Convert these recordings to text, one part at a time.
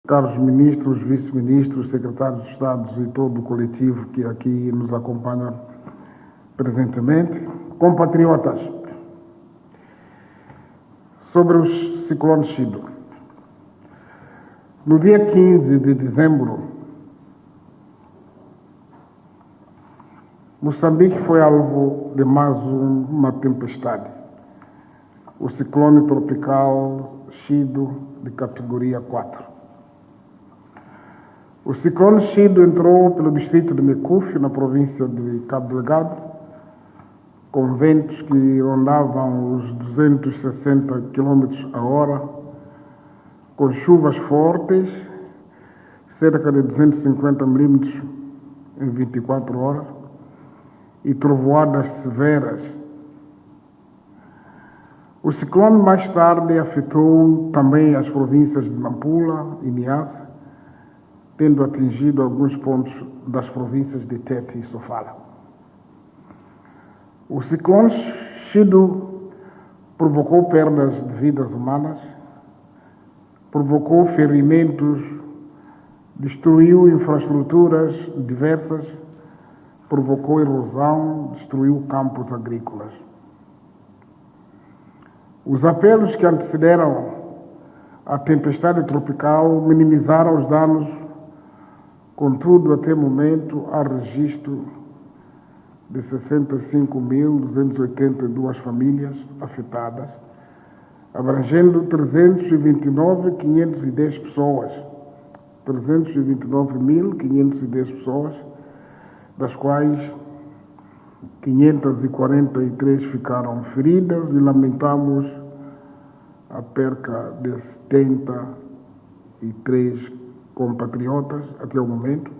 Caros ministros, vice-ministros, secretários de Estado e todo o coletivo que aqui nos acompanha presentemente, compatriotas, sobre os ciclones Chido. No dia 15 de dezembro, Moçambique foi alvo de mais uma tempestade, o ciclone tropical Chido de categoria 4. O ciclone Chido entrou pelo distrito de Mekufi, na província de Cabo Delgado, com ventos que rondavam os 260 km a hora, com chuvas fortes, cerca de 250 milímetros em 24 horas, e trovoadas severas. O ciclone mais tarde afetou também as províncias de Nampula e Niassa, tendo atingido alguns pontos das províncias de Tete e Sofala. O ciclone Chido provocou perdas de vidas humanas, provocou ferimentos, destruiu infraestruturas diversas, provocou erosão, destruiu campos agrícolas. Os apelos que antecederam a tempestade tropical minimizaram os danos. Contudo, até o momento, há registro de 65.282 famílias afetadas, abrangendo 329.510 pessoas, 329.510 pessoas, das quais 543 ficaram feridas e lamentamos a perca de 73 compatriotas até o momento,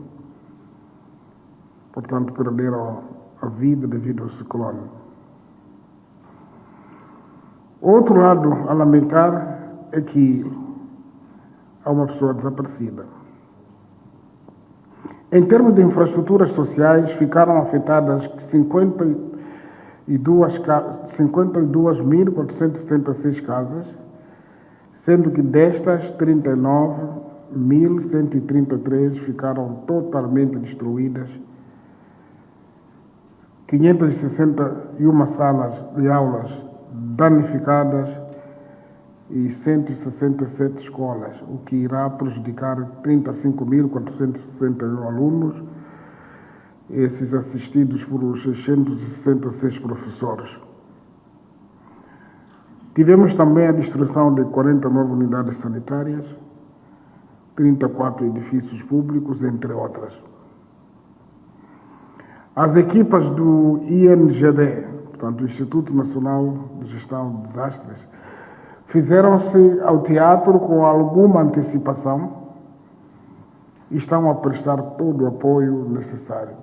portanto perderam a vida devido ao ciclone. Outro lado a lamentar é que há uma pessoa desaparecida. Em termos de infraestruturas sociais, ficaram afetadas 52.476 casas, sendo que destas 39.133 ficaram totalmente destruídas, 561 salas de aulas danificadas e 167 escolas, o que irá prejudicar 35.461 alunos, esses assistidos por 666 professores. Tivemos também a destruição de 49 unidades sanitárias, 34 edifícios públicos, entre outras. As equipas do INGD, portanto, o Instituto Nacional de Gestão de Desastres, fizeram-se ao teatro com alguma antecipação e estão a prestar todo o apoio necessário.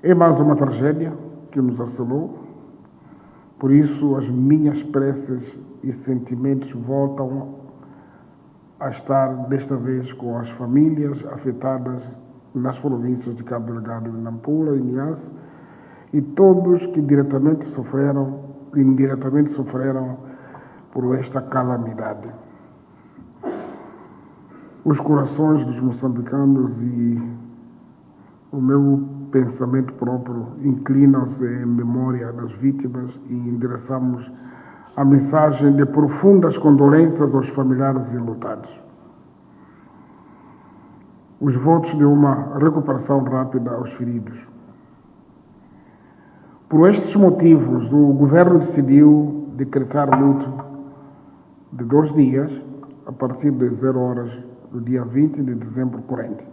É mais uma tragédia que nos assolou, por isso as minhas preces e sentimentos voltam a estar desta vez com as famílias afetadas nas províncias de Cabo Delgado, Nampula e Niassa, e todos que diretamente sofreram e indiretamente sofreram por esta calamidade. Os corações dos moçambicanos e o meu pensamento próprio inclinam-se em memória das vítimas e endereçamos a mensagem de profundas condolências aos familiares enlutados. Os votos de uma recuperação rápida aos feridos. Por estes motivos, o governo decidiu decretar luto de 2 dias, a partir das 0 horas do dia 20 de dezembro corrente.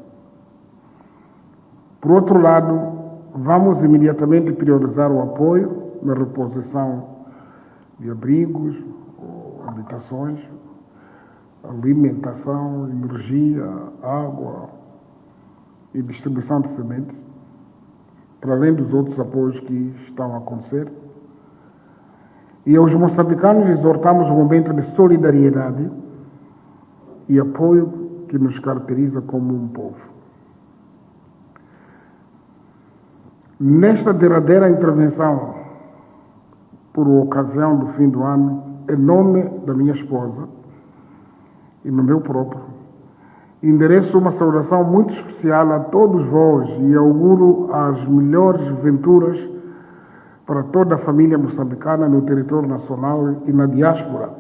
Por outro lado, vamos imediatamente priorizar o apoio na reposição de abrigos, habitações, alimentação, energia, água e distribuição de sementes, para além dos outros apoios que estão a acontecer. E aos moçambicanos exortamos o momento de solidariedade e apoio que nos caracteriza como um povo. Nesta derradeira intervenção, por ocasião do fim do ano, em nome da minha esposa, e no meu próprio, endereço uma saudação muito especial a todos vós e auguro as melhores venturas para toda a família moçambicana no território nacional e na diáspora.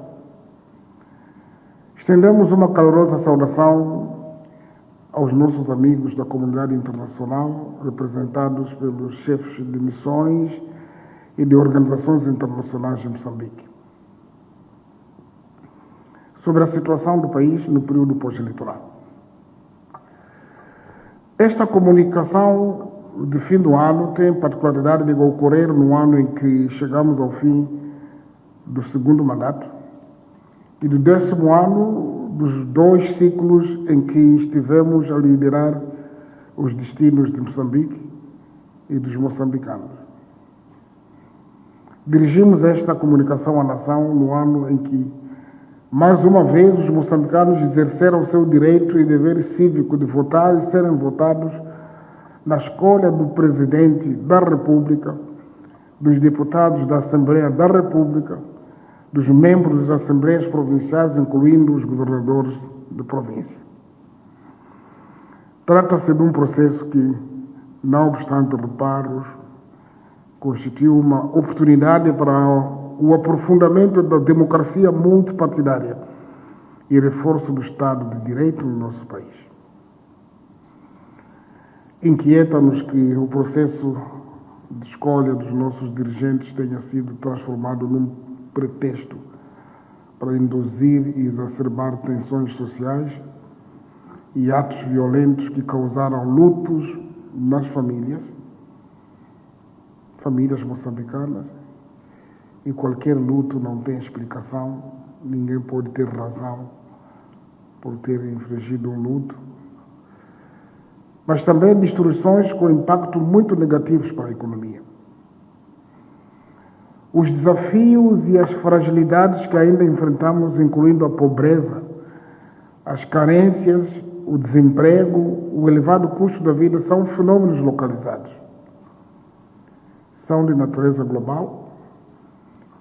Estendemos uma calorosa saudação aos nossos amigos da comunidade internacional, representados pelos chefes de missões e de organizações internacionais em Moçambique, sobre a situação do país no período pós-eleitoral. Esta comunicação de fim do ano tem particularidade de ocorrer no ano em que chegamos ao fim do segundo mandato e do 10º ano dos 2 ciclos em que estivemos a liderar os destinos de Moçambique e dos moçambicanos. Dirigimos esta comunicação à nação no ano em que, mais uma vez, os moçambicanos exerceram o seu direito e dever cívico de votar e serem votados na escolha do Presidente da República, dos deputados da Assembleia da República, dos membros das Assembleias Provinciais, incluindo os governadores de província. Trata-se de um processo que, não obstante reparos, constitui uma oportunidade para o aprofundamento da democracia multipartidária e reforço do Estado de Direito no nosso país. Inquieta-nos que o processo de escolha dos nossos dirigentes tenha sido transformado num pretexto para induzir e exacerbar tensões sociais e atos violentos que causaram lutos nas famílias moçambicanas, e qualquer luto não tem explicação, ninguém pode ter razão por ter infligido um luto, mas também destruições com impacto muito negativos para a economia. Os desafios e as fragilidades que ainda enfrentamos, incluindo a pobreza, as carências, o desemprego, o elevado custo da vida, são fenômenos localizados. São de natureza global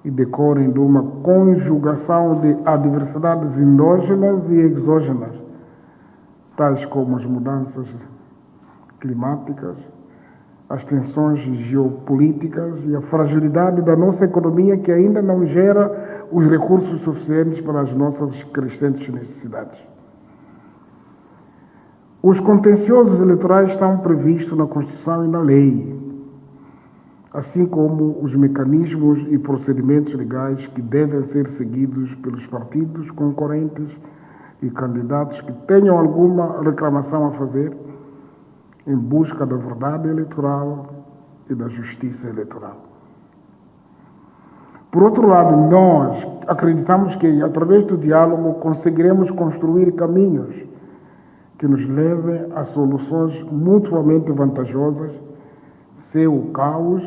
e decorrem de uma conjugação de adversidades endógenas e exógenas, tais como as mudanças climáticas, as tensões geopolíticas e a fragilidade da nossa economia, que ainda não gera os recursos suficientes para as nossas crescentes necessidades. Os contenciosos eleitorais estão previstos na Constituição e na lei, assim como os mecanismos e procedimentos legais que devem ser seguidos pelos partidos concorrentes e candidatos que tenham alguma reclamação a fazer em busca da verdade eleitoral e da justiça eleitoral. Por outro lado, nós acreditamos que, através do diálogo, conseguiremos construir caminhos que nos levem a soluções mutuamente vantajosas, sem o caos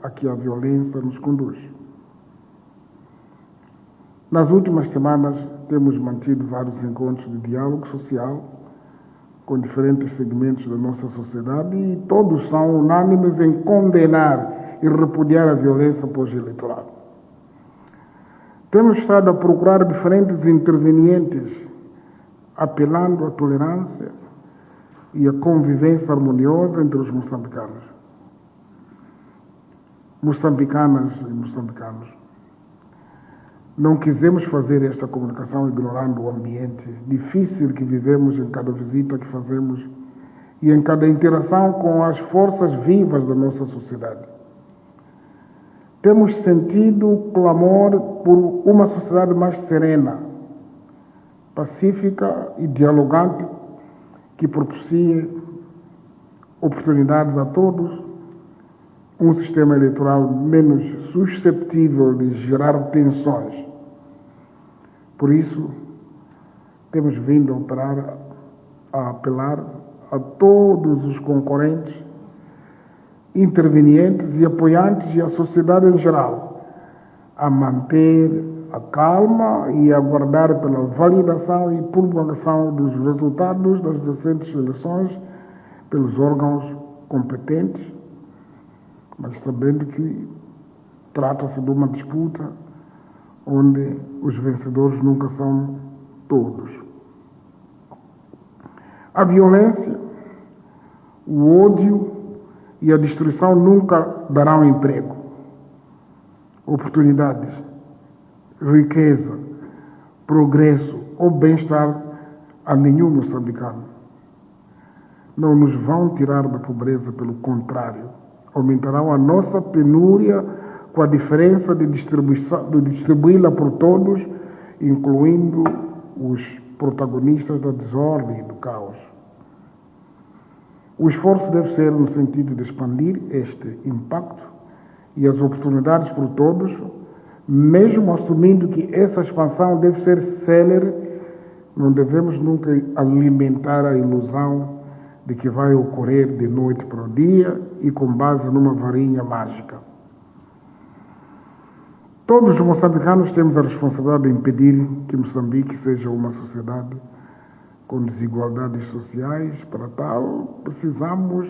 a que a violência nos conduz. Nas últimas semanas, temos mantido vários encontros de diálogo social com diferentes segmentos da nossa sociedade e todos são unânimes em condenar e repudiar a violência pós-eleitoral. Temos estado a procurar diferentes intervenientes, apelando à tolerância e à convivência harmoniosa entre os moçambicanos. Moçambicanas e moçambicanos. Não quisemos fazer esta comunicação ignorando o ambiente difícil que vivemos em cada visita que fazemos e em cada interação com as forças vivas da nossa sociedade. Temos sentido o clamor por uma sociedade mais serena, pacífica e dialogante, que propicie oportunidades a todos, um sistema eleitoral menos susceptível de gerar tensões. Por isso, temos vindo a apelar a todos os concorrentes, intervenientes e apoiantes e a sociedade em geral a manter a calma e aguardar pela validação e promulgação dos resultados das recentes eleições pelos órgãos competentes, mas sabendo que trata-se de uma disputa onde os vencedores nunca são todos. A violência, o ódio e a destruição nunca darão emprego, oportunidades, riqueza, progresso ou bem-estar a nenhum moçambicano. Não nos vão tirar da pobreza, pelo contrário, aumentarão a nossa penúria com a diferença de distribuí-la por todos, incluindo os protagonistas da desordem e do caos. O esforço deve ser no sentido de expandir este impacto e as oportunidades por todos, mesmo assumindo que essa expansão deve ser célere. Não devemos nunca alimentar a ilusão de que vai ocorrer de noite para o dia e com base numa varinha mágica. Todos os moçambicanos temos a responsabilidade de impedir que Moçambique seja uma sociedade com desigualdades sociais. Para tal, precisamos,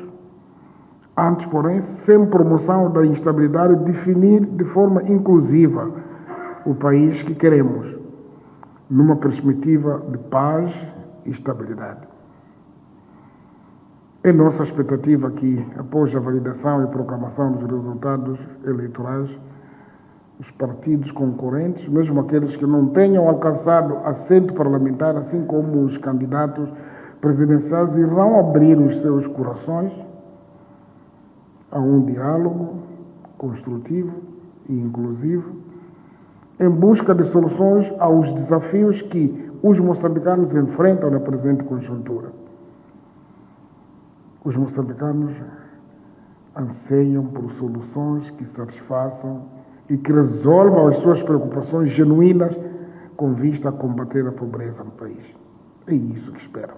antes, porém, sem promoção da instabilidade, definir de forma inclusiva o país que queremos, numa perspectiva de paz e estabilidade. É nossa expectativa que, após a validação e proclamação dos resultados eleitorais, os partidos concorrentes, mesmo aqueles que não tenham alcançado assento parlamentar, assim como os candidatos presidenciais, irão abrir os seus corações a um diálogo construtivo e inclusivo, em busca de soluções aos desafios que os moçambicanos enfrentam na presente conjuntura. Os moçambicanos anseiam por soluções que satisfaçam e que resolvam as suas preocupações genuínas com vista a combater a pobreza no país. É isso que esperam.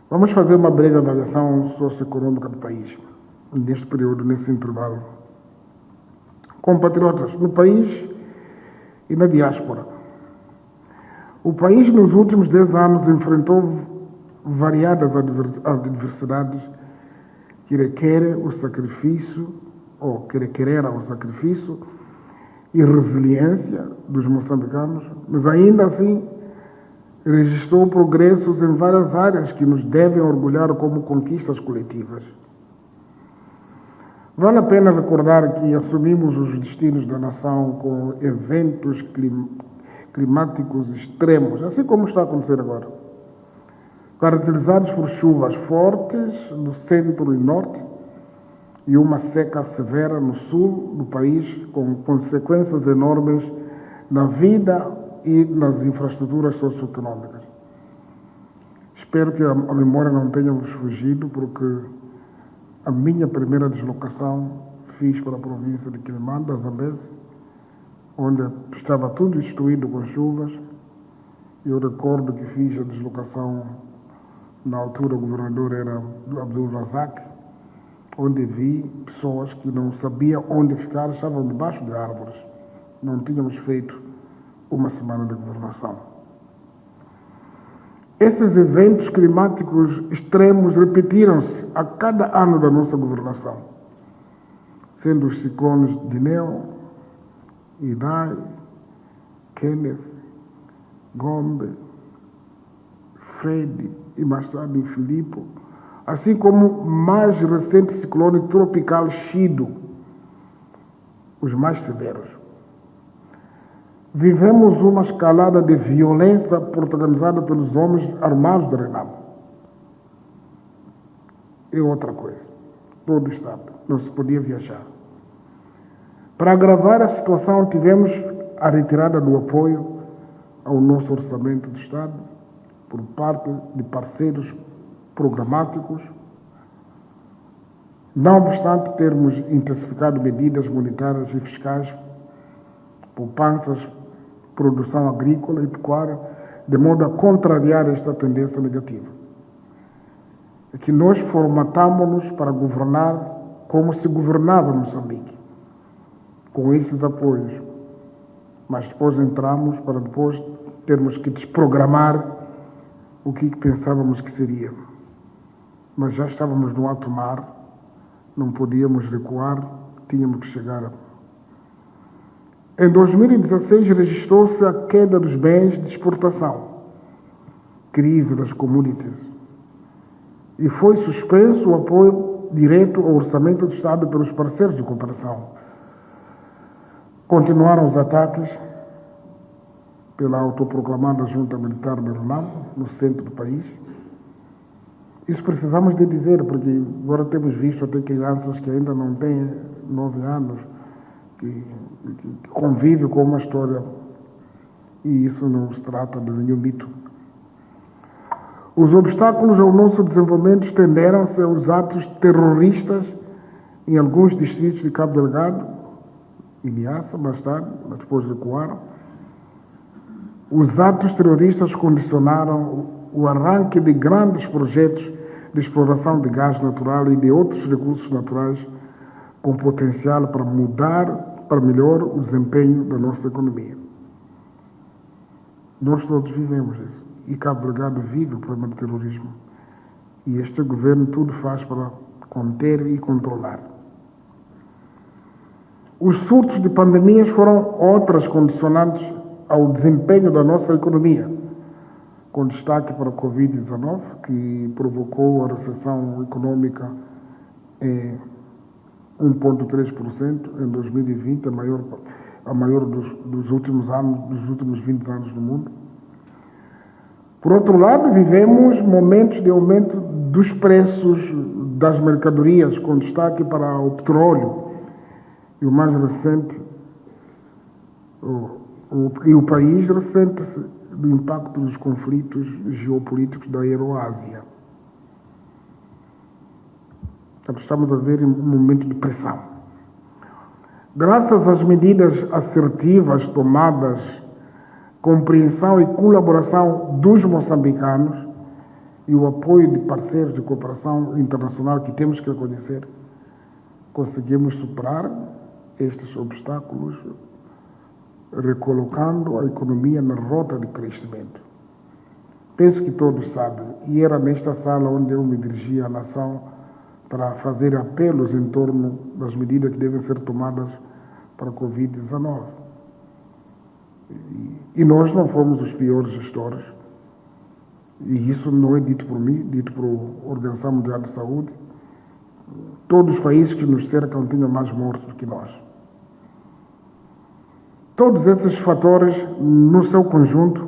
Vamos fazer uma breve avaliação socioeconômica do país, neste período, nesse intervalo. Compatriotas, no país e na diáspora. O país, nos últimos 10 anos, enfrentou variadas adversidades que requerem o sacrifício que requereram o sacrifício e resiliência dos moçambicanos, mas ainda assim registrou progressos em várias áreas que nos devem orgulhar como conquistas coletivas. Vale a pena recordar que assumimos os destinos da nação com eventos climáticos extremos, assim como está a acontecer agora, caracterizados por chuvas fortes no centro e norte, e uma seca severa no sul do país, com consequências enormes na vida e nas infraestruturas socioeconômicas. Espero que a memória não tenha vos fugido, porque a minha primeira deslocação fiz para a província de Quelimane, da Zambésia, onde estava tudo destruído com chuvas. Eu recordo que fiz a deslocação, na altura o governador era Abdul Razak, onde vi pessoas que não sabiam onde ficar, estavam debaixo de árvores. Não tínhamos feito uma semana de governação. Esses eventos climáticos extremos repetiram-se a cada ano da nossa governação, sendo os ciclones Dineo, Idai, Kenneth, Gombe, Freddy e mais tarde Filipe, assim como o mais recente ciclone tropical Chido, os mais severos. Vivemos uma escalada de violência protagonizada pelos homens armados de Renamo. É outra coisa. Todos sabem, não se podia viajar. Para agravar a situação, tivemos a retirada do apoio ao nosso orçamento do Estado por parte de parceiros programáticos, não obstante termos intensificado medidas monetárias e fiscais, poupanças, produção agrícola e pecuária, de modo a contrariar esta tendência negativa. É que nós formatámos-nos para governar como se governava Moçambique, com esses apoios, mas depois entramos para depois termos que desprogramar o que pensávamos que seria. Mas já estávamos no alto mar, não podíamos recuar, tínhamos que chegar. Em 2016 registrou-se a queda dos bens de exportação, crise das commodities. E foi suspenso o apoio direto ao orçamento do Estado pelos parceiros de cooperação. Continuaram os ataques pela autoproclamada junta militar de Renamo, no centro do país. Isso precisamos de dizer, porque agora temos visto até crianças que ainda não têm 9 anos, que convivem com uma história, e isso não se trata de nenhum mito. Os obstáculos ao nosso desenvolvimento estenderam-se aos atos terroristas em alguns distritos de Cabo Delgado e Niassa, mais tarde, mas depois recuaram. Os atos terroristas condicionaram o arranque de grandes projetos de exploração de gás natural e de outros recursos naturais com potencial para mudar para melhor o desempenho da nossa economia. Nós todos vivemos isso. E Cabo Delgado vive o problema do terrorismo. E este governo tudo faz para conter e controlar. Os surtos de pandemias foram outras condicionantes ao desempenho da nossa economia, com destaque para a Covid-19, que provocou a recessão econômica em 1,3% em 2020, a maior dos últimos 20 anos no mundo. Por outro lado, vivemos momentos de aumento dos preços das mercadorias, com destaque para o petróleo. E o mais recente, o país ressente-se do impacto dos conflitos geopolíticos da Euroásia. Estamos a ver um momento de pressão. Graças às medidas assertivas tomadas, compreensão e colaboração dos moçambicanos e o apoio de parceiros de cooperação internacional que temos que reconhecer, conseguimos superar estes obstáculos, recolocando a economia na rota de crescimento. Penso que todos sabem, e era nesta sala onde eu me dirigia à nação para fazer apelos em torno das medidas que devem ser tomadas para a Covid-19. E nós não fomos os piores gestores, e isso não é dito por mim, dito pela Organização Mundial de Saúde. Todos os países que nos cercam tinham mais mortos do que nós. Todos esses fatores, no seu conjunto,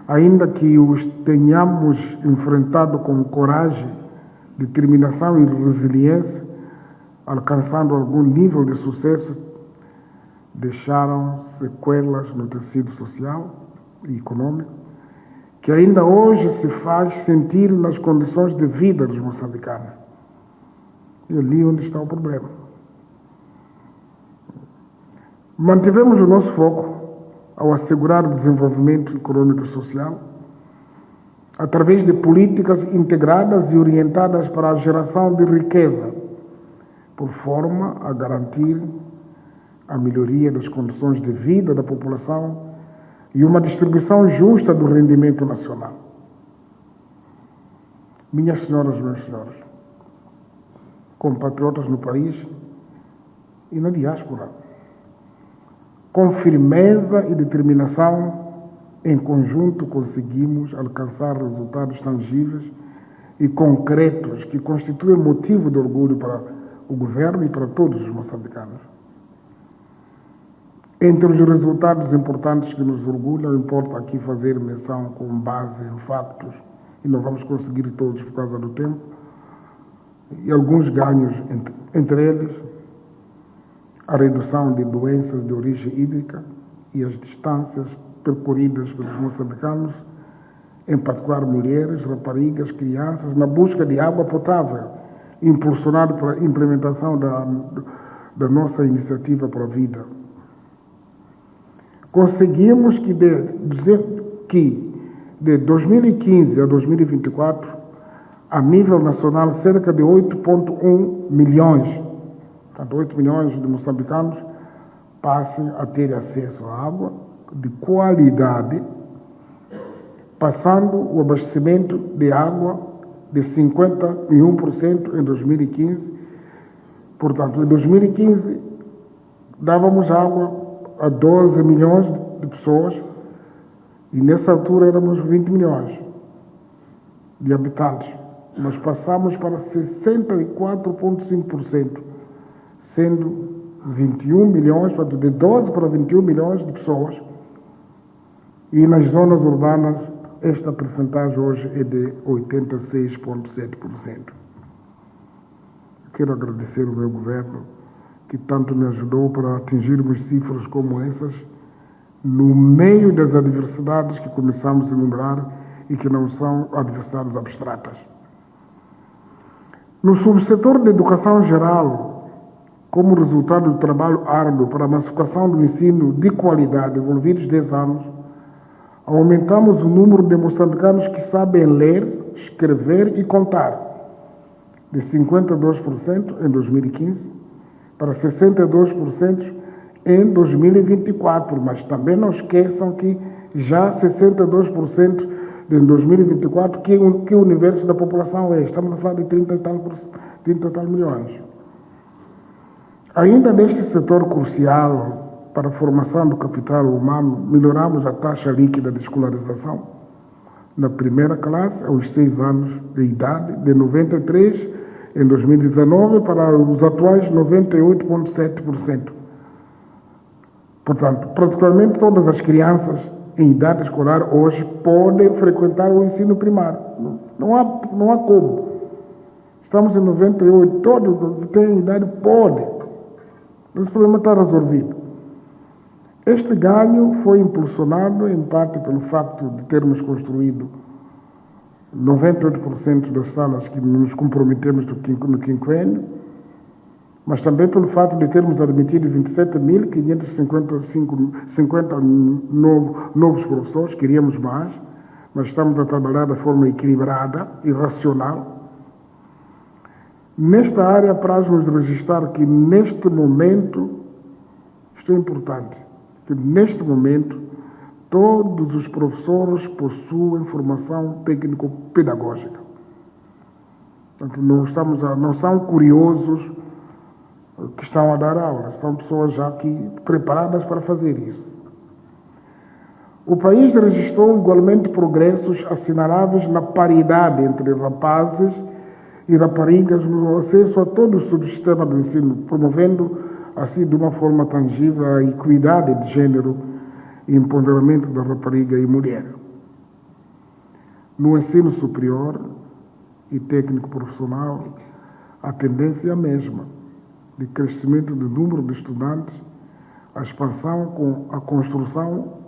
ainda que os tenhamos enfrentado com coragem, determinação e resiliência, alcançando algum nível de sucesso, deixaram sequelas no tecido social e econômico, que ainda hoje se faz sentir nas condições de vida dos moçambicanos. E ali onde está o problema. Mantivemos o nosso foco ao assegurar o desenvolvimento econômico e social através de políticas integradas e orientadas para a geração de riqueza, por forma a garantir a melhoria das condições de vida da população e uma distribuição justa do rendimento nacional. Minhas senhoras e meus senhores, compatriotas no país e na diáspora, com firmeza e determinação, em conjunto conseguimos alcançar resultados tangíveis e concretos que constituem motivo de orgulho para o governo e para todos os moçambicanos. Entre os resultados importantes que nos orgulham, importa aqui fazer menção com base em factos, e não vamos conseguir todos por causa do tempo, e alguns ganhos, entre eles, a redução de doenças de origem hídrica e as distâncias percorridas pelos moçambicanos, em particular mulheres, raparigas, crianças, na busca de água potável, impulsionado pela implementação da nossa iniciativa para a vida. Conseguimos que de 2015 a 2024, a nível nacional, cerca de 8,1 milhões, portanto 8 milhões de moçambicanos passem a ter acesso à água de qualidade, passando o abastecimento de água de 51% em 2015. Portanto, em 2015, dávamos água a 12 milhões de pessoas e nessa altura éramos 20 milhões. de habitantes. Nós passamos para 64,5%, sendo 21 milhões, portanto, de 12 para 21 milhões de pessoas. E nas zonas urbanas, esta percentagem hoje é de 86,7%. Quero agradecer ao meu governo, que tanto me ajudou para atingirmos cifras como essas, no meio das adversidades que começamos a enumerar e que não são adversidades abstratas. No subsetor da educação geral, como resultado do trabalho árduo para a massificação do ensino de qualidade envolvidos 10 anos, aumentamos o número de moçambicanos que sabem ler, escrever e contar, de 52% em 2015 para 62% em 2024, mas também não esqueçam que já 62% em 2024, que o universo da população é. Estamos a falar de 30 e tal milhões. Ainda neste setor crucial para a formação do capital humano, melhoramos a taxa líquida de escolarização na primeira classe, aos 6 anos de idade, de 93 em 2019 para os atuais 98,7%. Portanto, praticamente todas as crianças em idade escolar hoje podem frequentar o ensino primário. Não há como. Estamos em 98, todos que têm idade podem. Esse problema está resolvido. Este ganho foi impulsionado em parte pelo facto de termos construído 98% das salas que nos comprometemos no quinquênio, mas também pelo fato de termos admitido 27.550 novos professores. Queríamos mais, mas estamos a trabalhar de forma equilibrada e racional. Nesta área, apraz-nos registrar que neste momento, isto é importante, que neste momento todos os professores possuem formação técnico-pedagógica. Portanto, não são curiosos que estão a dar aulas, são pessoas já aqui preparadas para fazer isso. O país registrou igualmente progressos assinaláveis na paridade entre rapazes e raparigas no acesso a todo o subsistema do ensino, promovendo assim de uma forma tangível a equidade de gênero e empoderamento da rapariga e mulher. No ensino superior e técnico profissional, a tendência é a mesma, de crescimento do número de estudantes, a expansão com a construção,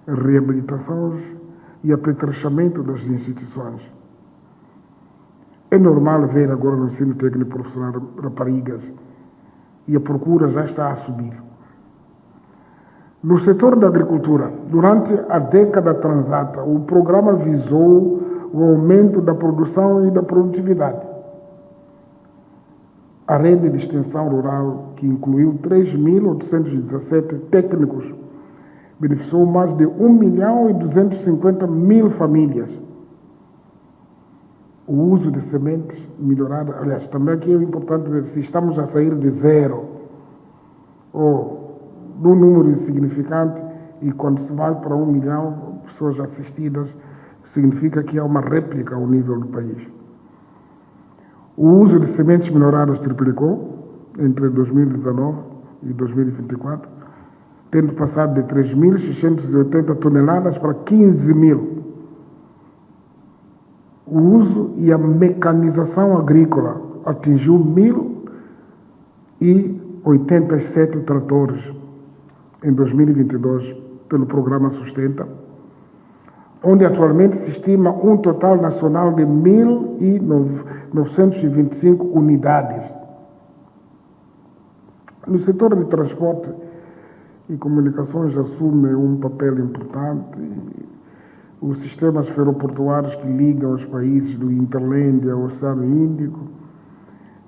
a reabilitação e apetrechamento das instituições. É normal ver agora no ensino técnico profissional raparigas e a procura já está a subir. No setor da agricultura, durante a década transata, o programa visou o aumento da produção e da produtividade. A rede de extensão rural, que incluiu 3.817 técnicos, beneficiou mais de 1.250.000 famílias. O uso de sementes melhorado, aliás, também aqui é importante dizer, se estamos a sair de zero, ou de um número insignificante, e quando se vai para 1 milhão de pessoas assistidas, significa que há uma réplica ao nível do país. O uso de sementes melhoradas triplicou entre 2019 e 2024, tendo passado de 3.680 toneladas para 15.000. O uso e a mecanização agrícola atingiu 1.087 tratores em 2022 pelo programa Sustenta, onde atualmente se estima um total nacional de 1.925 unidades. No setor de transporte e comunicações assume um papel importante os sistemas ferroportuários que ligam os países do Interlândia ao Oceano Índico,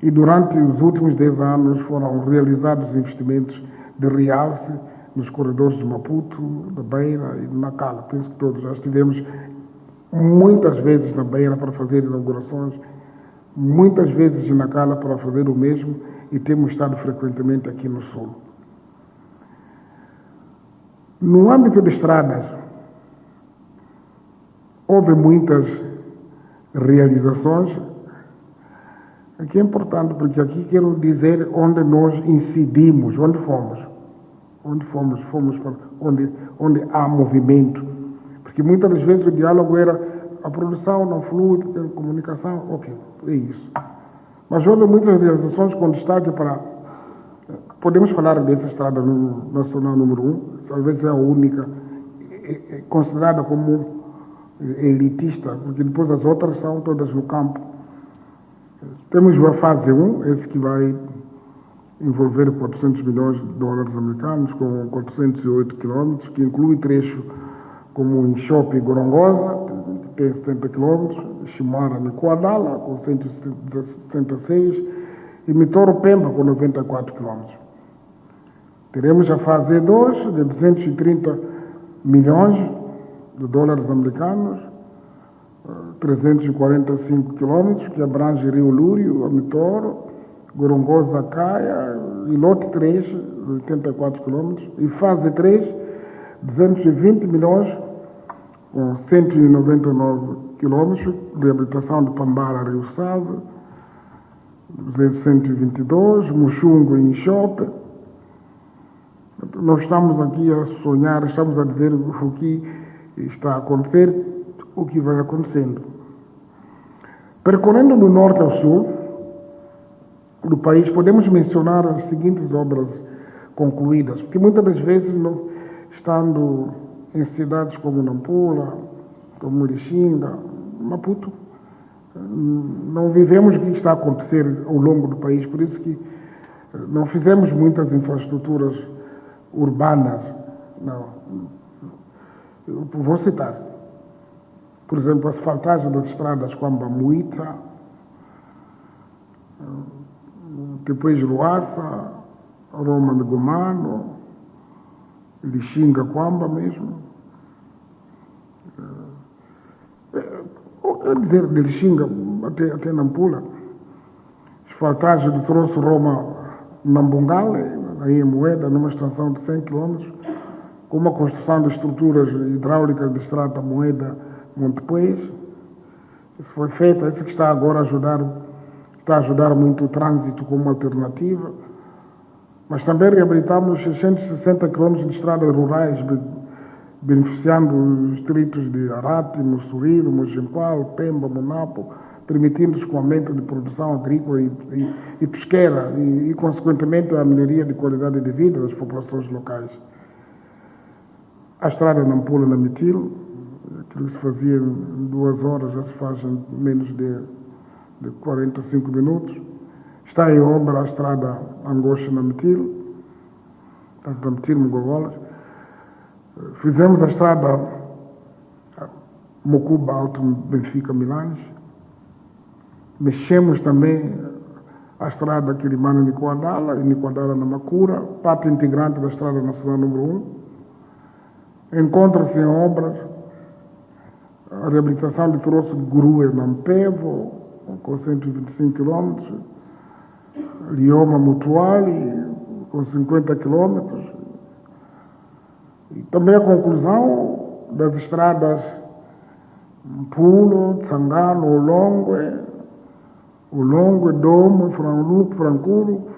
e durante os últimos 10 anos foram realizados investimentos de realce nos corredores de Maputo, da Beira e de Nacala. Penso que todos já estivemos muitas vezes na Beira para fazer inaugurações, muitas vezes em Nacala para fazer o mesmo, e temos estado frequentemente aqui no Sul. No âmbito de estradas, houve muitas realizações. Aqui é importante, porque aqui quero dizer onde nós incidimos, onde fomos, onde há movimento. Porque muitas das vezes o diálogo era a produção não flui, porque a comunicação, ok, é isso. Mas houve muitas realizações com destaque para... Podemos falar dessa estrada nacional número 1, talvez é a única, considerada como elitista, porque depois as outras são todas no campo. Temos a fase 1, esse que vai envolver 400 milhões de dólares americanos, com 408 quilômetros, que inclui trecho como em Chope Gorongosa, que tem 70 quilômetros, Chimara Nicoadala, com 166, e Mitoro Pemba, com 94 quilômetros. Teremos a fase 2, de 230 milhões de dólares americanos, 345 quilômetros, que abrange Rio Lúrio, a Mitoro, Gorongosa, Caia, e lote 3, 84 quilômetros, e fase 3, 220 milhões, com 199 quilômetros, de habilitação de Pambara, Rio Salve, 122, Muxungo e Inchope. Nós estamos aqui a sonhar, estamos a dizer o que está a acontecer, o que vai acontecendo. Percorrendo do norte ao sul do país, podemos mencionar as seguintes obras concluídas, porque muitas das vezes, estando em cidades como Nampula, como Lixinga, Maputo, não vivemos o que está a acontecer ao longo do país, por isso que não fizemos muitas infraestruturas urbanas. Não. Eu vou citar, por exemplo, a asfaltagem das estradas Quamba-Muita, depois Luaça, Roma de Gomano, Lixinga, Quamba mesmo. Quer dizer, de Lixinga até Nampula, asfaltagem do troço Roma-Nambungale, aí em Moeda, numa extensão de 100 km, com uma construção de estruturas hidráulicas de estrada Moeda-Montepuez. Isso foi feito, isso que está agora a ajudar muito o trânsito como alternativa. Mas também reabilitamos 660 km de estradas rurais, beneficiando os distritos de Arate, Mussuriro, Mojimpoal, Pemba, Monapo, permitindo o escoamento de produção agrícola e pesqueira e, consequentemente, a melhoria de qualidade de vida das populações locais. A estrada Nampula na Mitil, aquilo que se fazia em 2 horas, já se faz em menos de 45 minutos. Está em obra a estrada Angocha na Mitil, tanto na Mitil, Mogogolas. Fizemos a estrada Mocuba, Alto Benfica, Milães. Mexemos também a estrada Quilimana, Nicoadala, e Nicoadala na Macura, parte integrante da estrada nacional número 1. Encontra-se em obras a reabilitação de troço de Grua, Nampevo, com 125 km, Lioma Mutuali, com 50 km, e também a conclusão das estradas Pulo, Tsangano, Olongue, Domo, Franculo,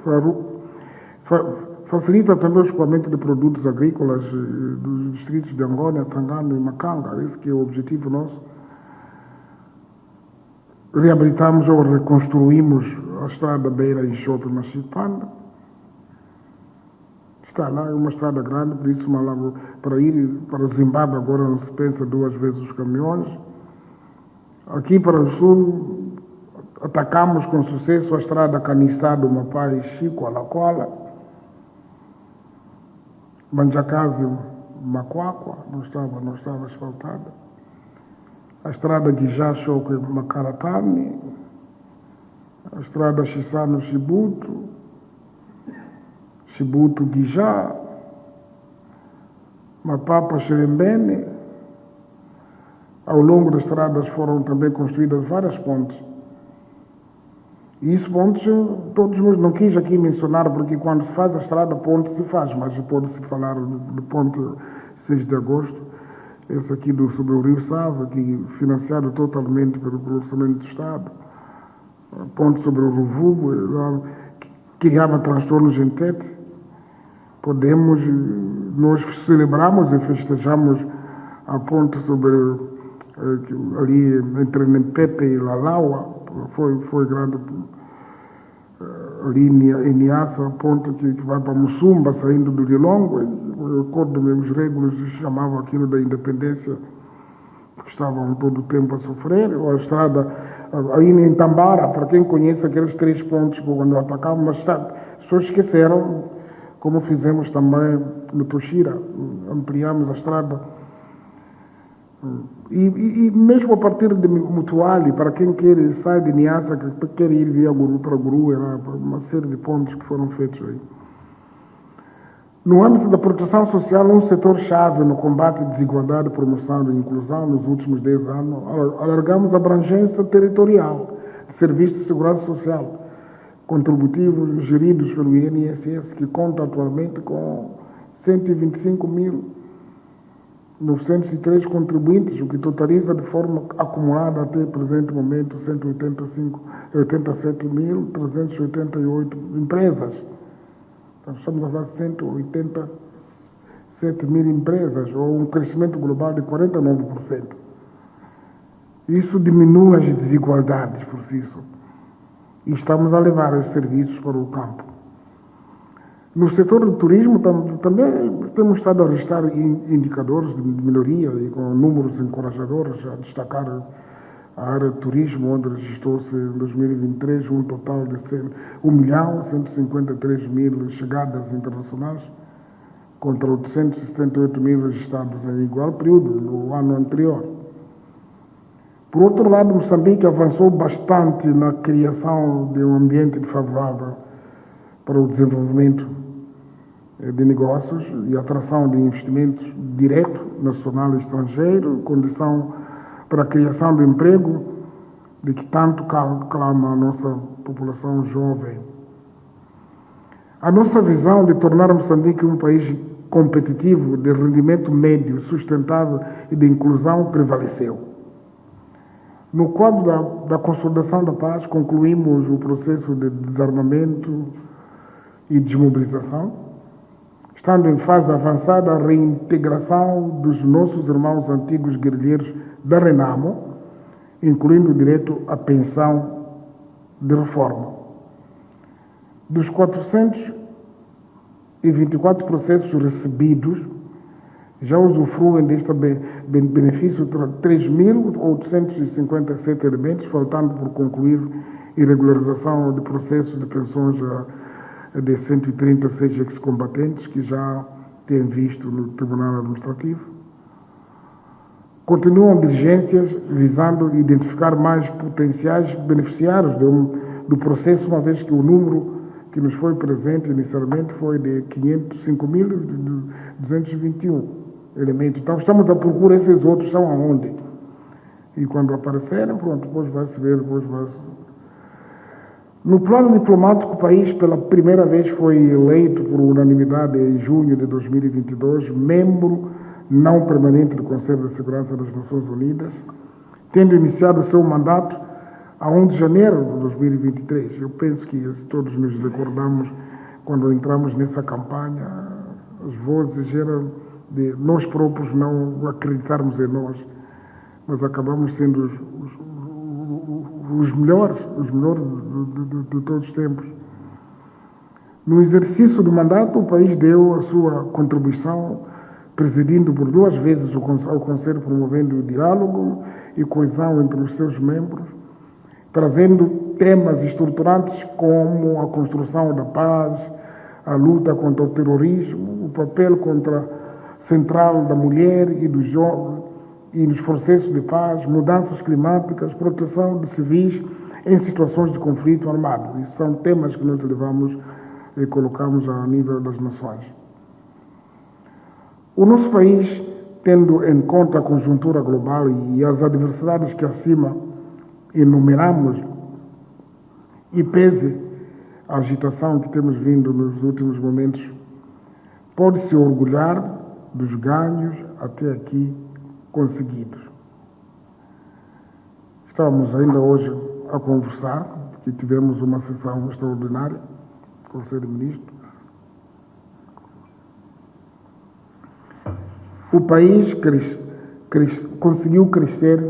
facilita também o escoamento de produtos agrícolas dos distritos de Angônia, Tsangano e Macanga. Esse que é o objetivo nosso. Reabilitamos ou reconstruímos a estrada Beira em Chope, Machipanda. Está lá, é uma estrada grande, por isso para ir para o Zimbábue agora não se pensa 2 vezes os caminhões. Aqui para o sul, atacamos com sucesso a estrada Caniçado, Mapai, Chico, Alacoala, Manjacase, Macuacua, não estava asfaltada. A estrada Guijá, Choque, Macaratani, a estrada Xissano, Chibuto, Guijá, Mapapa, Xerembene. Ao longo das estradas foram também construídas várias pontes. E isso pontes, todos não quis aqui mencionar, porque quando se faz a estrada, ponte se faz, mas pode-se falar de ponte 6 de agosto. esse aqui sobre o Rio Sava, que financiado totalmente pelo orçamento do Estado, a ponte sobre o Ruvubo, que criava transtornos em Tete. Nós celebramos e festejamos a ponte sobre ali entre Nempepe e Lalaua, foi grande, ali em Niassa, a ponte que vai para Mussumba, saindo do Lilongwe. Eu recordo-me, os regulos chamavam aquilo da independência, porque estavam todo o tempo a sofrer. Ou a estrada, aí em Tambara, para quem conhece aqueles 3 pontos quando atacavam, mas as pessoas esqueceram, como fizemos também no Toshira, ampliamos a estrada. E mesmo a partir de Mutuali, para quem sai de Niassa, que quer ir via Guru para Guru, era uma série de pontos que foram feitos aí. No âmbito da proteção social, um setor-chave no combate à desigualdade, promoção e inclusão nos últimos 10 anos, alargamos a abrangência territorial de serviços de segurança social contributivos geridos pelo INSS, que conta atualmente com 125.903 contribuintes, o que totaliza de forma acumulada até o presente momento 187.388 empresas. Então, estamos a falar de 187 mil empresas, ou um crescimento global de 49%. Isso diminui as desigualdades por si só. E estamos a levar os serviços para o campo. No setor do turismo também temos estado a registrar indicadores de melhoria e com números encorajadores, a destacar a área de turismo, onde registrou-se em 2023 um total de 1.153.000 chegadas internacionais, contra 878.000 registrados em igual período no ano anterior. Por outro lado, Moçambique avançou bastante na criação de um ambiente favorável para o desenvolvimento de negócios e atração de investimentos direto, nacional e estrangeiro, condição para a criação de emprego de que tanto clama a nossa população jovem. A nossa visão de tornar Moçambique um país competitivo, de rendimento médio, sustentável e de inclusão prevaleceu. No quadro da consolidação da paz, concluímos o processo de desarmamento e desmobilização, estando em fase avançada a reintegração dos nossos irmãos antigos guerrilheiros da Renamo, incluindo o direito à pensão de reforma. Dos 424 processos recebidos, já usufruem deste benefício 3.857 elementos, faltando por concluir a regularização de processos de pensões de 136 ex-combatentes que já têm visto no Tribunal Administrativo. Continuam diligências visando identificar mais potenciais beneficiários do processo, uma vez que o número que nos foi presente inicialmente foi de 505.221 elementos. Então, estamos à procura, esses outros são aonde? E quando aparecerem, pronto, depois vai se ver, No plano diplomático, o país, pela primeira vez, foi eleito por unanimidade em junho de 2022, membro não permanente do Conselho de Segurança das Nações Unidas, tendo iniciado o seu mandato a 1 de janeiro de 2023. Eu penso que todos nos recordamos, quando entramos nessa campanha, as vozes eram de nós próprios não acreditarmos em nós, mas acabamos sendo os melhores de todos os tempos. No exercício do mandato, o país deu a sua contribuição, presidindo por 2 vezes ao Conselho, promovendo o diálogo e coesão entre os seus membros, trazendo temas estruturantes como a construção da paz, a luta contra o terrorismo, o papel central da mulher e dos jovens e nos processos de paz, mudanças climáticas, proteção de civis em situações de conflito armado. Isso são temas que nós levamos e colocamos a nível das nações. O nosso país, tendo em conta a conjuntura global e as adversidades que acima enumeramos, e pese a agitação que temos vindo nos últimos momentos, pode se orgulhar dos ganhos até aqui conseguidos. Estamos ainda hoje a conversar, que tivemos uma sessão extraordinária com o Conselho de Ministros. O país conseguiu crescer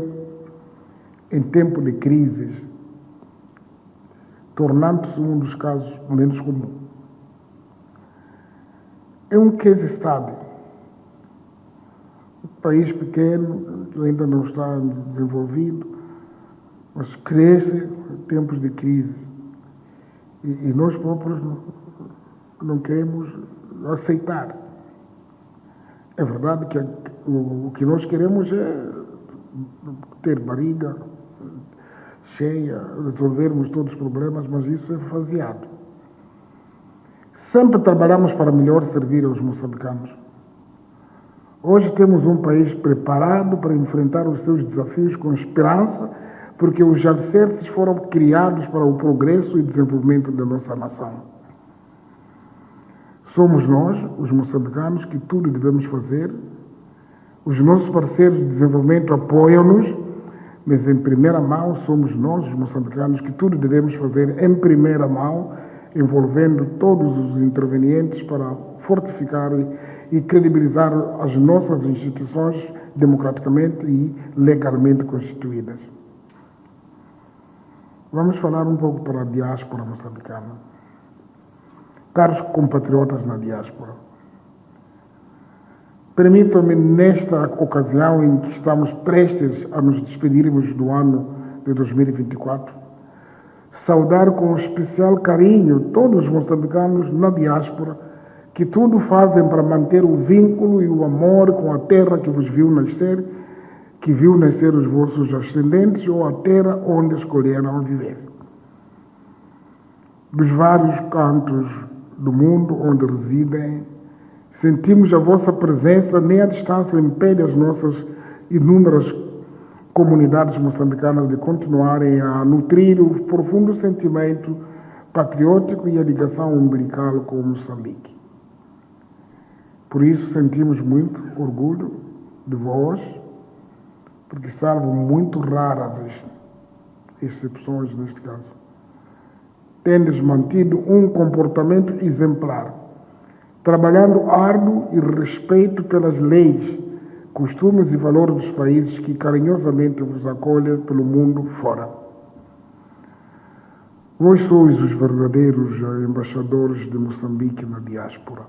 em tempo de crises, tornando-se um dos casos menos comuns. É um case study. Um país pequeno, que ainda não está desenvolvido, mas cresce em tempos de crise. E nós próprios não queremos aceitar. É verdade que o que nós queremos é ter barriga cheia, resolvermos todos os problemas, mas isso é faseado. Sempre trabalhamos para melhor servir aos moçambicanos. Hoje temos um país preparado para enfrentar os seus desafios com esperança, porque os alicerces foram criados para o progresso e desenvolvimento da nossa nação. Somos nós, os moçambicanos, que tudo devemos fazer. Os nossos parceiros de desenvolvimento apoiam-nos, mas em primeira mão somos nós, os moçambicanos, que tudo devemos fazer em primeira mão, envolvendo todos os intervenientes para fortificar e credibilizar as nossas instituições democraticamente e legalmente constituídas. Vamos falar um pouco para a diáspora moçambicana. Caros compatriotas na diáspora, permitam-me, nesta ocasião em que estamos prestes a nos despedirmos do ano de 2024, saudar com especial carinho todos os moçambicanos na diáspora que tudo fazem para manter o vínculo e o amor com a terra que vos viu nascer, que viu nascer os vossos ascendentes ou a terra onde escolheram viver. Dos vários cantos do mundo onde residem, sentimos a vossa presença, nem a distância impede as nossas inúmeras comunidades moçambicanas de continuarem a nutrir o profundo sentimento patriótico e a ligação umbilical com Moçambique. Por isso sentimos muito orgulho de vós, porque salvo muito raras as exceções neste caso, tendes mantido um comportamento exemplar, trabalhando árduo e respeito pelas leis, costumes e valores dos países que carinhosamente vos acolhem pelo mundo fora. Vós sois os verdadeiros embaixadores de Moçambique na diáspora.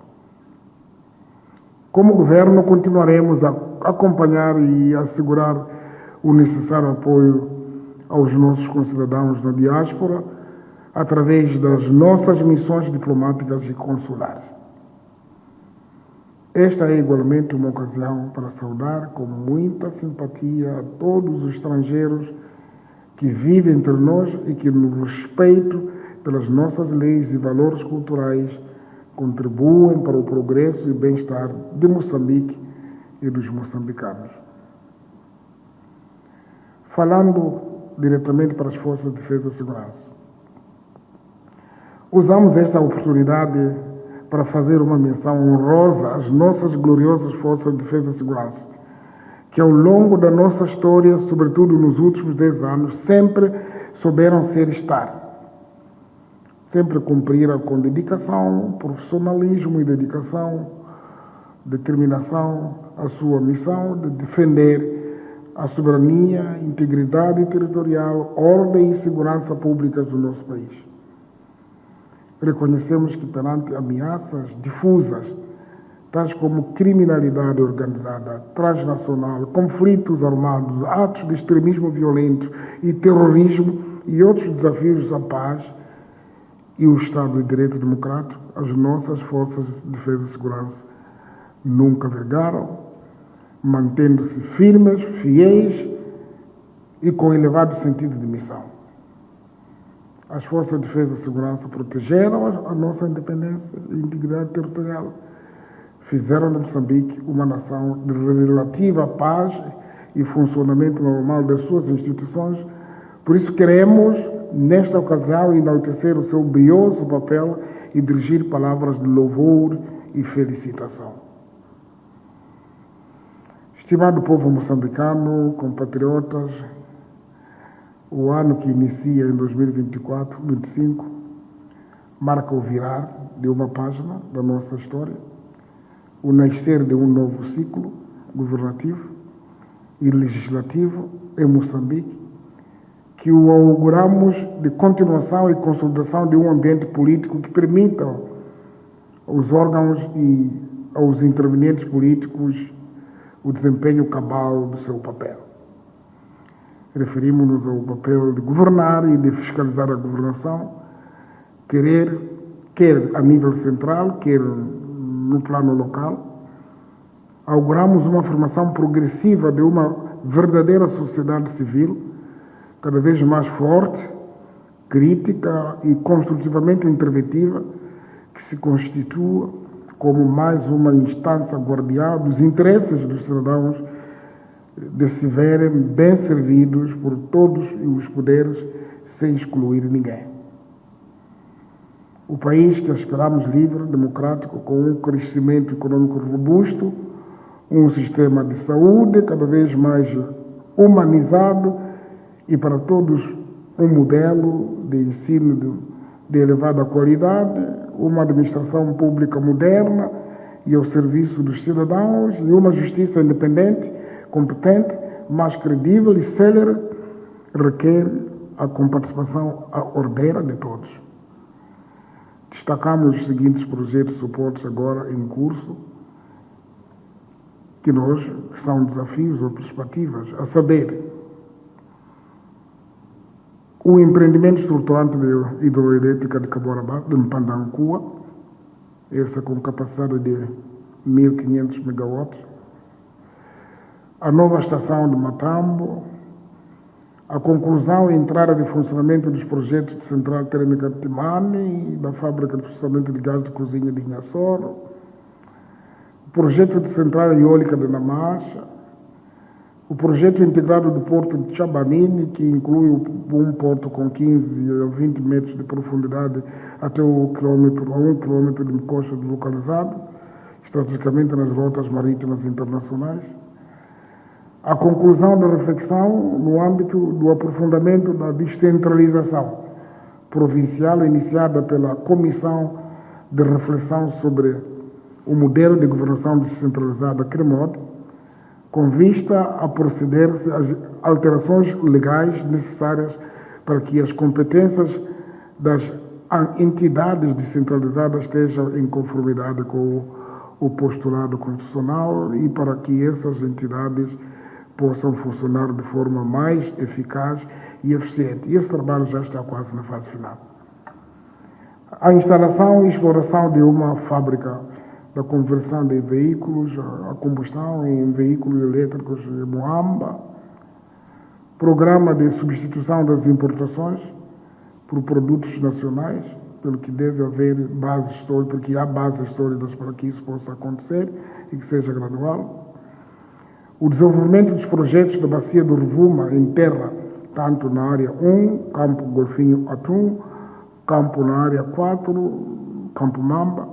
Como governo, continuaremos a acompanhar e assegurar o necessário apoio aos nossos concidadãos na diáspora, através das nossas missões diplomáticas e consulares. Esta é igualmente uma ocasião para saudar com muita simpatia a todos os estrangeiros que vivem entre nós e que, no respeito pelas nossas leis e valores culturais, contribuem para o progresso e bem-estar de Moçambique e dos moçambicanos. Falando diretamente para as Forças de Defesa e Segurança, usamos esta oportunidade para fazer uma menção honrosa às nossas gloriosas Forças de Defesa e Segurança, que ao longo da nossa história, sobretudo nos últimos 10 anos, sempre souberam ser e estar. Sempre cumpriram com dedicação, profissionalismo e dedicação, determinação a sua missão de defender a soberania, integridade territorial, ordem e segurança públicas do nosso país. Reconhecemos que perante ameaças difusas, tais como criminalidade organizada, transnacional, conflitos armados, atos de extremismo violento e terrorismo e outros desafios à paz e o Estado de Direito Democrático, as nossas Forças de Defesa e Segurança nunca vergaram, mantendo-se firmes, fiéis e com elevado sentido de missão. As Forças de Defesa e Segurança protegeram a nossa independência e integridade territorial, fizeram de Moçambique uma nação de relativa paz e funcionamento normal das suas instituições. Por isso queremos, nesta ocasião, enaltecer o seu brioso papel e dirigir palavras de louvor e felicitação. Estimado povo moçambicano, compatriotas, o ano que inicia em 2024-25 marca o virar de uma página da nossa história, o nascer de um novo ciclo governativo e legislativo em Moçambique, que o auguramos de continuação e consolidação de um ambiente político que permita aos órgãos e aos intervenientes políticos o desempenho cabal do seu papel. Referimos-nos ao papel de governar e de fiscalizar a governação, quer a nível central, quer no plano local. Auguramos uma formação progressiva de uma verdadeira sociedade civil, cada vez mais forte, crítica e construtivamente interventiva, que se constitua como mais uma instância guardiã dos interesses dos cidadãos de se verem bem servidos por todos os poderes, sem excluir ninguém. O país que aspiramos livre, democrático, com um crescimento econômico robusto, um sistema de saúde cada vez mais humanizado e para todos um modelo de ensino de elevada qualidade, uma administração pública moderna e ao serviço dos cidadãos e uma justiça independente, competente, mais credível e célere, requer a comparticipação ordeira de todos. Destacamos os seguintes projetos de suportes agora em curso, que são desafios ou perspectivas, a saber, o empreendimento estruturante de hidroelétrica de Caborabá, de Mpandancua, essa com capacidade de 1.500 megawatts, a nova estação de Matambo, a conclusão e entrada de funcionamento dos projetos de central térmica de Timane e da fábrica de processamento de gás de cozinha de Inhassoro, o projeto de central eólica de Namacha, o projeto integrado do porto de Chabanini, que inclui um porto com 15 a 20 metros de profundidade até a 1 quilômetro de costa localizado, estrategicamente nas rotas marítimas internacionais. A conclusão da reflexão no âmbito do aprofundamento da descentralização provincial iniciada pela Comissão de Reflexão sobre o modelo de governação descentralizada CREMOD, com vista a proceder-se às alterações legais necessárias para que as competências das entidades descentralizadas estejam em conformidade com o postulado constitucional e para que essas entidades possam funcionar de forma mais eficaz e eficiente. E esse trabalho já está quase na fase final. A instalação e exploração de uma fábrica da conversão de veículos a combustão em veículos elétricos em Moamba, programa de substituição das importações por produtos nacionais, pelo que deve haver bases sólidas, porque há bases sólidas para que isso possa acontecer e que seja gradual. O desenvolvimento dos projetos da Bacia do Rovuma em terra, tanto na área 1, Campo Golfinho Atum, campo na área 4, Campo Mamba,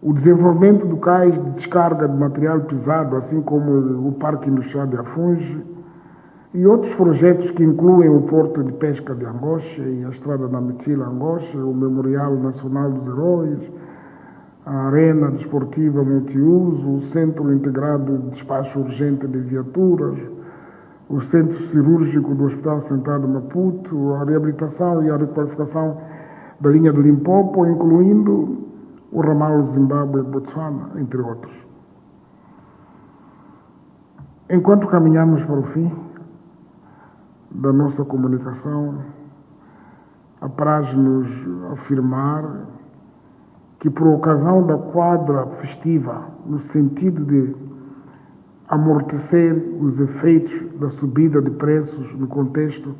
o desenvolvimento do cais de descarga de material pesado, assim como o Parque Industrial de Afungi, e outros projetos que incluem o Porto de Pesca de Angoche e a Estrada da Metila Angoche, o Memorial Nacional dos Heróis, a Arena Desportiva Multiuso, o Centro Integrado de Despacho Urgente de Viaturas, o Centro Cirúrgico do Hospital Central de Maputo, a reabilitação e a requalificação da linha do Limpopo, incluindo o ramal Zimbábue-Botsuana, entre outros. Enquanto caminhamos para o fim da nossa comunicação, apraz-nos afirmar que, por ocasião da quadra festiva, no sentido de amortecer os efeitos da subida de preços no contexto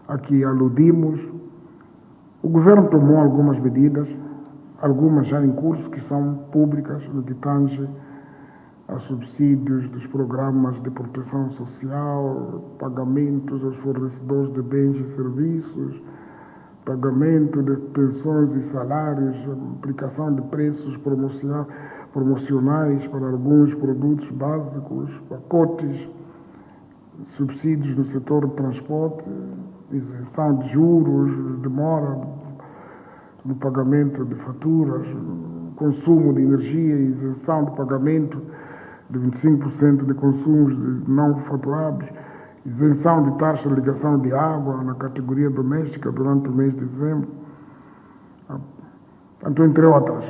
a que aludimos, o governo tomou algumas medidas, algumas já em curso, que são públicas, no que tange a subsídios dos programas de proteção social, pagamentos aos fornecedores de bens e serviços, pagamento de pensões e salários, aplicação de preços promocionais para alguns produtos básicos, pacotes, subsídios no setor de transporte, isenção de juros, demora no pagamento de faturas, consumo de energia, isenção de pagamento de 25% de consumos não faturados, isenção de taxa de ligação de água na categoria doméstica durante o mês de dezembro, entre outras.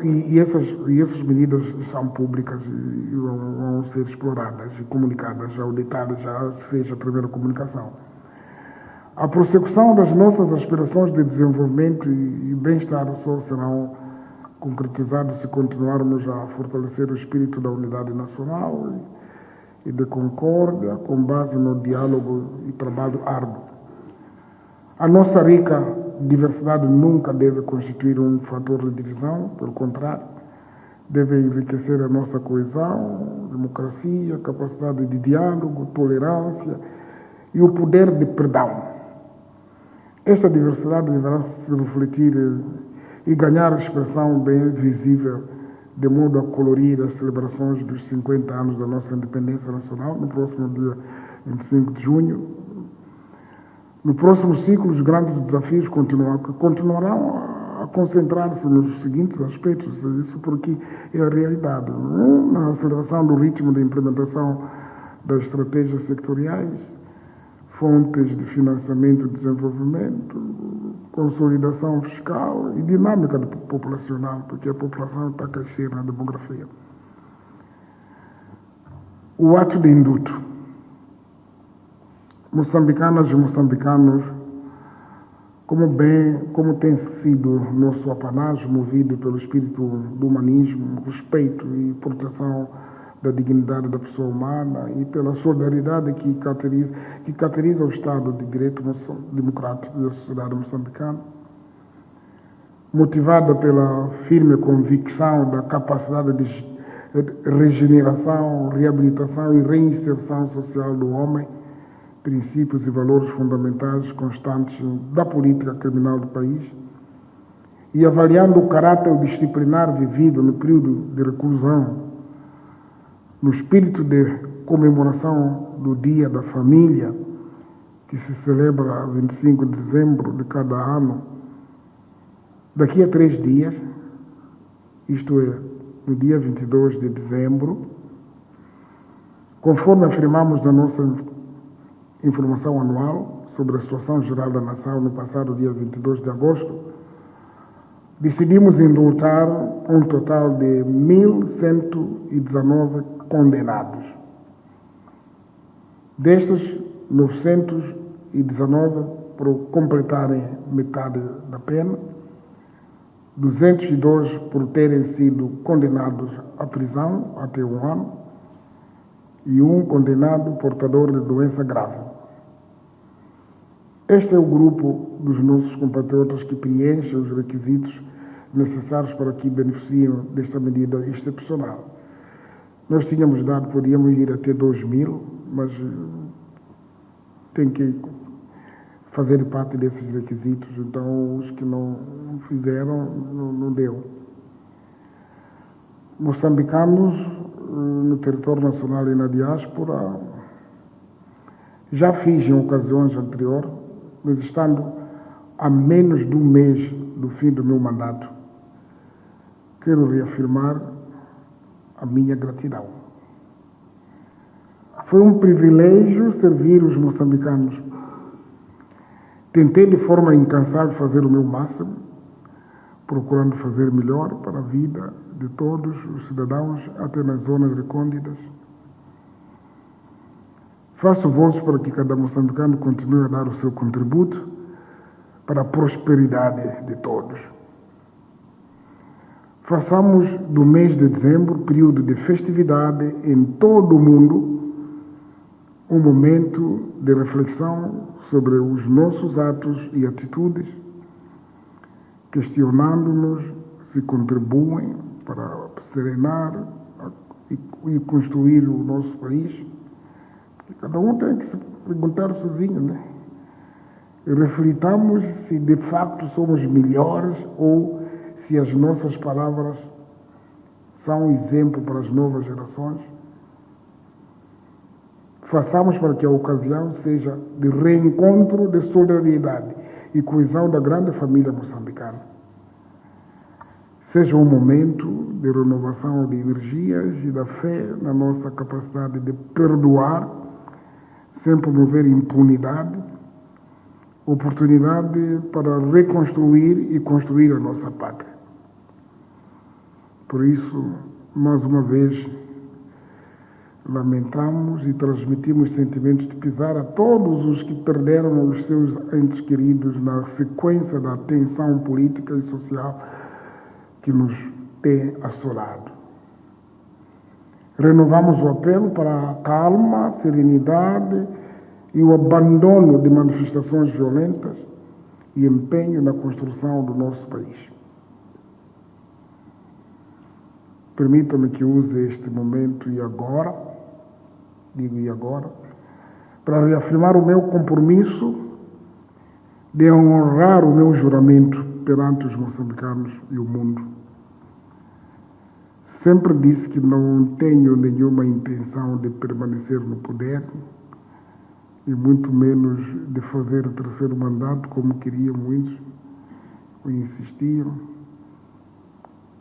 E essas medidas são públicas e vão ser exploradas e comunicadas. Já o ditado já se fez a primeira comunicação. A prossecução das nossas aspirações de desenvolvimento e bem-estar só serão concretizados se continuarmos a fortalecer o espírito da unidade nacional e de concórdia com base no diálogo e trabalho árduo. A nossa rica diversidade nunca deve constituir um fator de divisão, pelo contrário, deve enriquecer a nossa coesão, democracia, capacidade de diálogo, tolerância e o poder de perdão. Esta diversidade deverá se refletir e ganhar expressão bem visível, de modo a colorir as celebrações dos 50 anos da nossa independência nacional, no próximo dia 25 de junho. No próximo ciclo, os grandes desafios continuarão a concentrar-se nos seguintes aspectos, isso porque é a realidade. Na aceleração do ritmo de implementação das estratégias sectoriais, fontes de financiamento e desenvolvimento, consolidação fiscal e dinâmica populacional, porque a população está a crescer na demografia. O ato de induto. Moçambicanas e moçambicanos, como tem sido nosso apanágio, movido pelo espírito do humanismo, respeito e proteção da dignidade da pessoa humana e pela solidariedade que caracteriza o Estado de Direito democrático da sociedade moçambicana, motivada pela firme convicção da capacidade de regeneração, reabilitação e reinserção social do homem, princípios e valores fundamentais constantes da política criminal do país, e avaliando o caráter disciplinar vivido no período de reclusão, no espírito de comemoração do Dia da Família, que se celebra a 25 de dezembro de cada ano, daqui a 3 dias, isto é, no dia 22 de dezembro, conforme afirmamos na nossa informação anual sobre a situação geral da nação no passado dia 22 de agosto, decidimos indultar um total de 1.119 condenados. Destes, 919 por completarem metade da pena, 202 por terem sido condenados à prisão até 1 ano e um condenado portador de doença grave. Este é o grupo dos nossos compatriotas que preenche os requisitos necessários para que beneficiem desta medida excepcional. Nós tínhamos dado, podíamos ir até 2.000, mas tem que fazer parte desses requisitos, então os que não fizeram, não deu. Moçambicanos no território nacional e na diáspora, já fiz em ocasiões anteriores, mas estando a menos de um mês do fim do meu mandato, quero reafirmar a minha gratidão. Foi um privilégio servir os moçambicanos. Tentei de forma incansável fazer o meu máximo, procurando fazer melhor para a vida de todos os cidadãos, até nas zonas recônditas. Faço votos para que cada moçambicano continue a dar o seu contributo para a prosperidade de todos. Façamos do mês de dezembro, período de festividade em todo o mundo, um momento de reflexão sobre os nossos atos e atitudes, questionando-nos se contribuem para serenar e construir o nosso país. Cada um tem que se perguntar sozinho, né? E reflitamos se de facto somos melhores ou se as nossas palavras são um exemplo para as novas gerações. Façamos para que a ocasião seja de reencontro, de solidariedade e coesão da grande família moçambicana. Seja um momento de renovação de energias e da fé na nossa capacidade de perdoar, sem promover impunidade, oportunidade para reconstruir e construir a nossa pátria. Por isso, mais uma vez, lamentamos e transmitimos sentimentos de pesar a todos os que perderam os seus entes queridos na sequência da tensão política e social que nos tem assolado. Renovamos o apelo para a calma, serenidade e o abandono de manifestações violentas e empenho na construção do nosso país. Permita-me que use este momento e agora, para reafirmar o meu compromisso de honrar o meu juramento perante os moçambicanos e o mundo. Sempre disse que não tenho nenhuma intenção de permanecer no poder e muito menos de fazer o terceiro mandato, como queriam muitos, ou insistiam,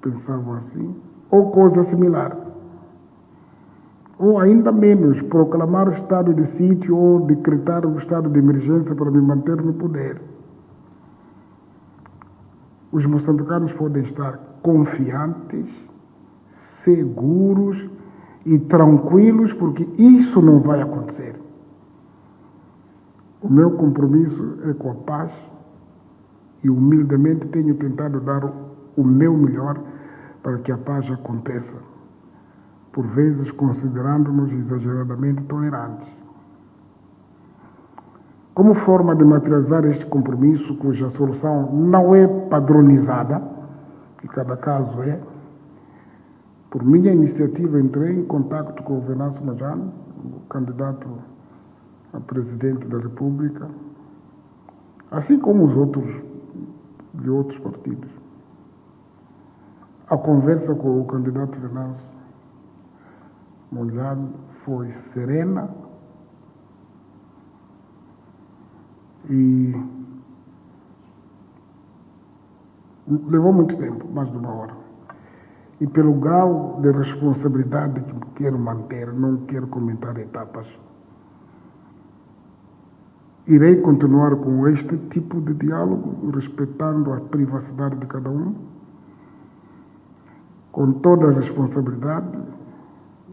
pensavam assim, ou coisa similar. Ou ainda menos, proclamar o estado de sítio ou decretar o estado de emergência para me manter no poder. Os moçambicanos podem estar confiantes, seguros e tranquilos, porque isso não vai acontecer. O meu compromisso é com a paz e humildemente tenho tentado dar o meu melhor para que a paz aconteça, por vezes considerando-nos exageradamente tolerantes. Como forma de materializar este compromisso, cuja solução não é padronizada, e cada caso é, por minha iniciativa entrei em contato com o Venâncio Majano, o candidato a presidente da República, assim como os outros de outros partidos. A conversa com o candidato Venâncio Majano foi serena e levou muito tempo, mais de 1 hora. E pelo grau de responsabilidade que quero manter, não quero comentar etapas. Irei continuar com este tipo de diálogo, respeitando a privacidade de cada um, com toda a responsabilidade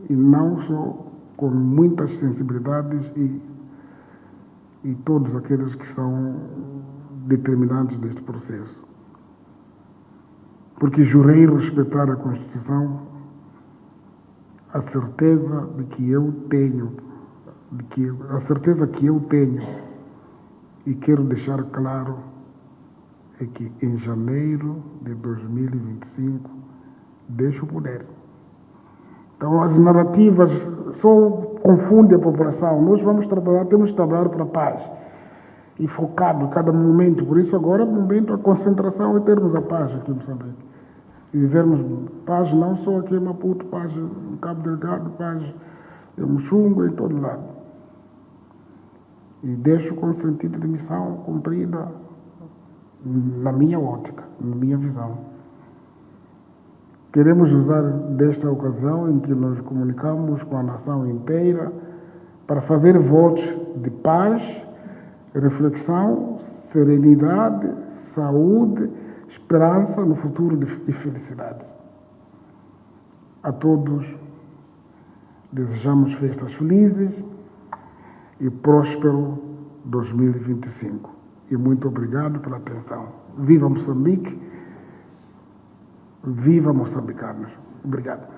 e não só com muitas sensibilidades e todos aqueles que são determinantes deste processo. Porque jurei respeitar a Constituição, a certeza que eu tenho e quero deixar claro é que em janeiro de 2025 deixo o poder. Então as narrativas só confundem a população. Nós vamos trabalhar, temos que trabalhar para a paz e focado em cada momento. Por isso agora é o momento da concentração é termos a paz aqui em Moçambique. E vivermos paz não só aqui em Maputo, paz em Cabo Delgado, paz em Muxungo, em todo lado. E deixo com sentido de missão cumprida na minha ótica, na minha visão. Queremos usar desta ocasião em que nos comunicamos com a nação inteira para fazer votos de paz, reflexão, serenidade, saúde, esperança no futuro e felicidade. A todos desejamos festas felizes e próspero 2025. E muito obrigado pela atenção. Viva Moçambique! Viva moçambicanos! Obrigado.